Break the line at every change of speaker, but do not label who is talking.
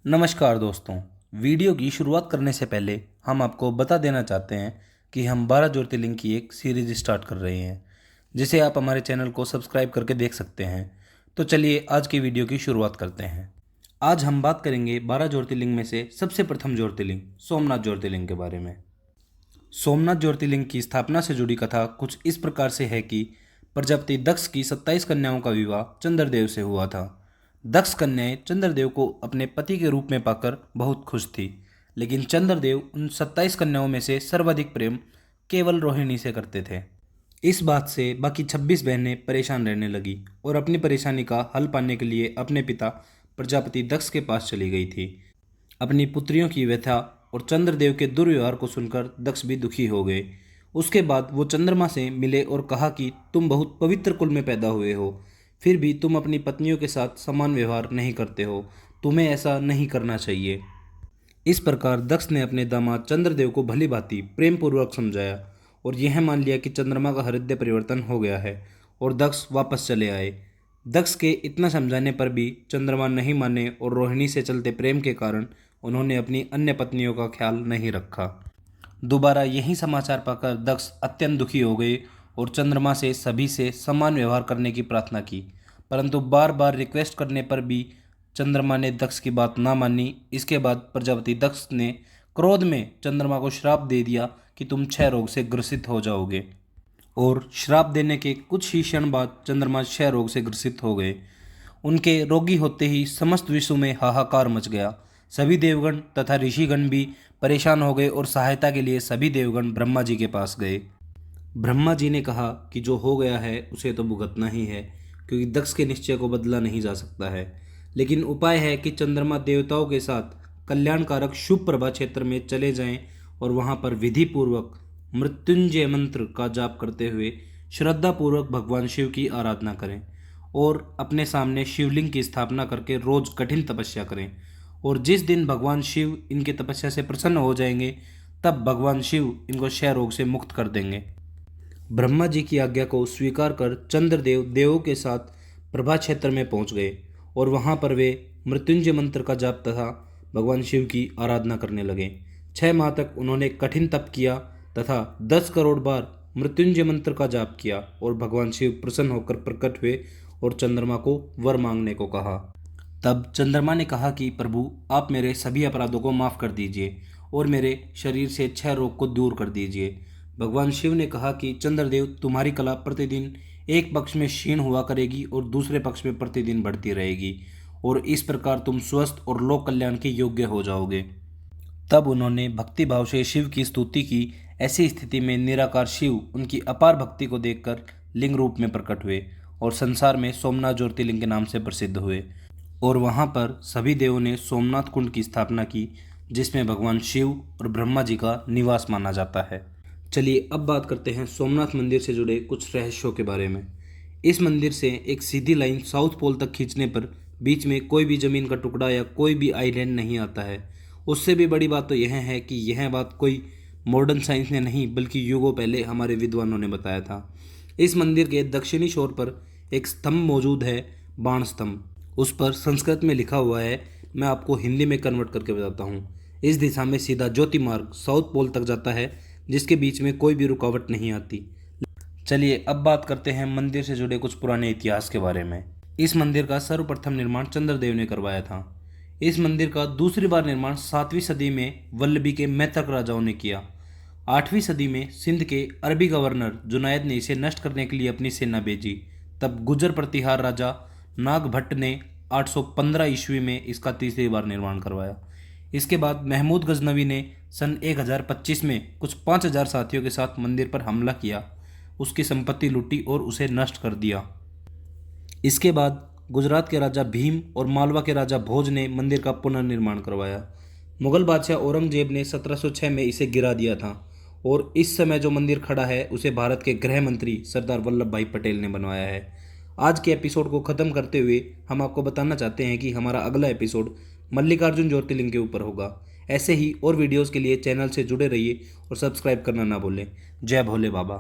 नमस्कार दोस्तों। वीडियो की शुरुआत करने से पहले हम आपको बता देना चाहते हैं कि हम 12 ज्योतिर्लिंग की एक सीरीज स्टार्ट कर रहे हैं, जिसे आप हमारे चैनल को सब्सक्राइब करके देख सकते हैं। तो चलिए आज की वीडियो की शुरुआत करते हैं। आज हम बात करेंगे 12 ज्योतिर्लिंग में से सबसे प्रथम ज्योतिर्लिंग सोमनाथ ज्योतिर्लिंग के बारे में। सोमनाथ ज्योतिर्लिंग की स्थापना से जुड़ी कथा कुछ इस प्रकार से है कि प्रजापति दक्ष की 27 कन्याओं का विवाह चंद्रदेव से हुआ था। दक्ष कन्याएं चंद्रदेव को अपने पति के रूप में पाकर बहुत खुश थी, लेकिन चंद्रदेव उन 27 कन्याओं में से सर्वाधिक प्रेम केवल रोहिणी से करते थे। इस बात से बाकी 26 बहनें परेशान रहने लगी और अपनी परेशानी का हल पाने के लिए अपने पिता प्रजापति दक्ष के पास चली गई थी। अपनी पुत्रियों की व्यथा और चंद्रदेव के दुर्व्यवहार को सुनकर दक्ष भी दुखी हो गए। उसके बाद वो चंद्रमा से मिले और कहा कि तुम बहुत पवित्र कुल में पैदा हुए हो, फिर भी तुम अपनी पत्नियों के साथ समान व्यवहार नहीं करते हो। तुम्हें ऐसा नहीं करना चाहिए। इस प्रकार दक्ष ने अपने दामाद चंद्रदेव को भली भांति प्रेम पूर्वक समझाया और यह मान लिया कि चंद्रमा का हृदय परिवर्तन हो गया है और दक्ष वापस चले आए। दक्ष के इतना समझाने पर भी चंद्रमा नहीं माने और रोहिणी से चलते प्रेम के कारण उन्होंने अपनी अन्य पत्नियों का ख्याल नहीं रखा। दोबारा यही समाचार पाकर दक्ष अत्यंत दुखी हो गए और चंद्रमा से सभी से समान व्यवहार करने की प्रार्थना की, परंतु बार बार रिक्वेस्ट करने पर भी चंद्रमा ने दक्ष की बात ना मानी। इसके बाद प्रजापति दक्ष ने क्रोध में चंद्रमा को श्राप दे दिया कि तुम क्षय रोग से ग्रसित हो जाओगे, और श्राप देने के कुछ ही क्षण बाद चंद्रमा क्षय रोग से ग्रसित हो गए। उनके रोगी होते ही समस्त विश्व में हाहाकार मच गया। सभी देवगण तथा ऋषिगण भी परेशान हो गए और सहायता के लिए सभी देवगण ब्रह्मा जी के पास गए। ब्रह्मा जी ने कहा कि जो हो गया है उसे तो भुगतना ही है, क्योंकि दक्ष के निश्चय को बदला नहीं जा सकता है। लेकिन उपाय है कि चंद्रमा देवताओं के साथ कल्याणकारक शुभ प्रभा क्षेत्र में चले जाएं और वहां पर विधि पूर्वक मृत्युंजय मंत्र का जाप करते हुए श्रद्धा पूर्वक भगवान शिव की आराधना करें और अपने सामने शिवलिंग की स्थापना करके रोज कठिन तपस्या करें। और जिस दिन भगवान शिव इनके तपस्या से प्रसन्न हो जाएंगे, तब भगवान शिव इनको क्षय रोग से मुक्त कर देंगे। ब्रह्मा जी की आज्ञा को स्वीकार कर चंद्रदेव देवों के साथ प्रभा क्षेत्र में पहुंच गए और वहां पर वे मृत्युंजय मंत्र का जाप तथा भगवान शिव की आराधना करने लगे। 6 माह तक उन्होंने कठिन तप किया तथा 10 करोड़ बार मृत्युंजय मंत्र का जाप किया और भगवान शिव प्रसन्न होकर प्रकट हुए और चंद्रमा को वर मांगने को कहा। तब चंद्रमा ने कहा कि प्रभु, आप मेरे सभी अपराधों को माफ़ कर दीजिए और मेरे शरीर से क्षय रोग को दूर कर दीजिए। भगवान शिव ने कहा कि चंद्रदेव, तुम्हारी कला प्रतिदिन एक पक्ष में क्षीण हुआ करेगी और दूसरे पक्ष में प्रतिदिन बढ़ती रहेगी, और इस प्रकार तुम स्वस्थ और लोक कल्याण के योग्य हो जाओगे। तब उन्होंने भक्ति भाव से शिव की स्तुति की। ऐसी स्थिति में निराकार शिव उनकी अपार भक्ति को देखकर लिंग रूप में प्रकट हुए और संसार में सोमनाथ ज्योतिर्लिंग के नाम से प्रसिद्ध हुए। और वहाँ पर सभी देवों ने सोमनाथ कुंड की स्थापना की, जिसमें भगवान शिव और ब्रह्मा जी का निवास माना जाता है। चलिए अब बात करते हैं सोमनाथ मंदिर से जुड़े कुछ रहस्यों के बारे में। इस मंदिर से एक सीधी लाइन साउथ पोल तक खींचने पर बीच में कोई भी ज़मीन का टुकड़ा या कोई भी आइलैंड नहीं आता है। उससे भी बड़ी बात तो यह है कि यह बात कोई मॉडर्न साइंस ने नहीं, बल्कि युगों पहले हमारे विद्वानों ने बताया था। इस मंदिर के दक्षिणी छोर पर एक स्तंभ मौजूद है, बाण स्तंभ। उस पर संस्कृत में लिखा हुआ है, मैं आपको हिंदी में कन्वर्ट करके बताता हूँ। इस दिशा में सीधा ज्योति मार्ग साउथ पोल तक जाता है, जिसके बीच में कोई भी रुकावट नहीं आती। चलिए अब बात करते हैं मंदिर से जुड़े कुछ पुराने इतिहास के बारे में। इस मंदिर का सर्वप्रथम निर्माण चंद्रदेव ने करवाया था। इस मंदिर का दूसरी बार निर्माण 7वीं सदी में वल्लभी के मैत्रक राजाओं ने किया। 8वीं सदी में सिंध के अरबी गवर्नर जुनायद ने इसे नष्ट करने के लिए अपनी सेना भेजी। तब गुजर प्रतिहार राजा नागभट्ट ने 815 ईस्वी में इसका तीसरी बार निर्माण करवाया। इसके बाद महमूद गजनवी ने सन 1025 में कुछ 5000 साथियों के साथ मंदिर पर हमला किया, उसकी संपत्ति लूटी और उसे नष्ट कर दिया। इसके बाद गुजरात के राजा भीम और मालवा के राजा भोज ने मंदिर का पुनर्निर्माण करवाया। मुगल बादशाह औरंगजेब ने 1706 में इसे गिरा दिया था और इस समय जो मंदिर खड़ा है उसे भारत के गृह मंत्री सरदार वल्लभ भाई पटेल ने बनवाया है। आज के एपिसोड को ख़त्म करते हुए हम आपको बताना चाहते हैं कि हमारा अगला एपिसोड मल्लिकार्जुन ज्योतिर्लिंग के ऊपर होगा। ऐसे ही और वीडियोस के लिए चैनल से जुड़े रहिए और सब्सक्राइब करना ना भूलें। जय भोले बाबा।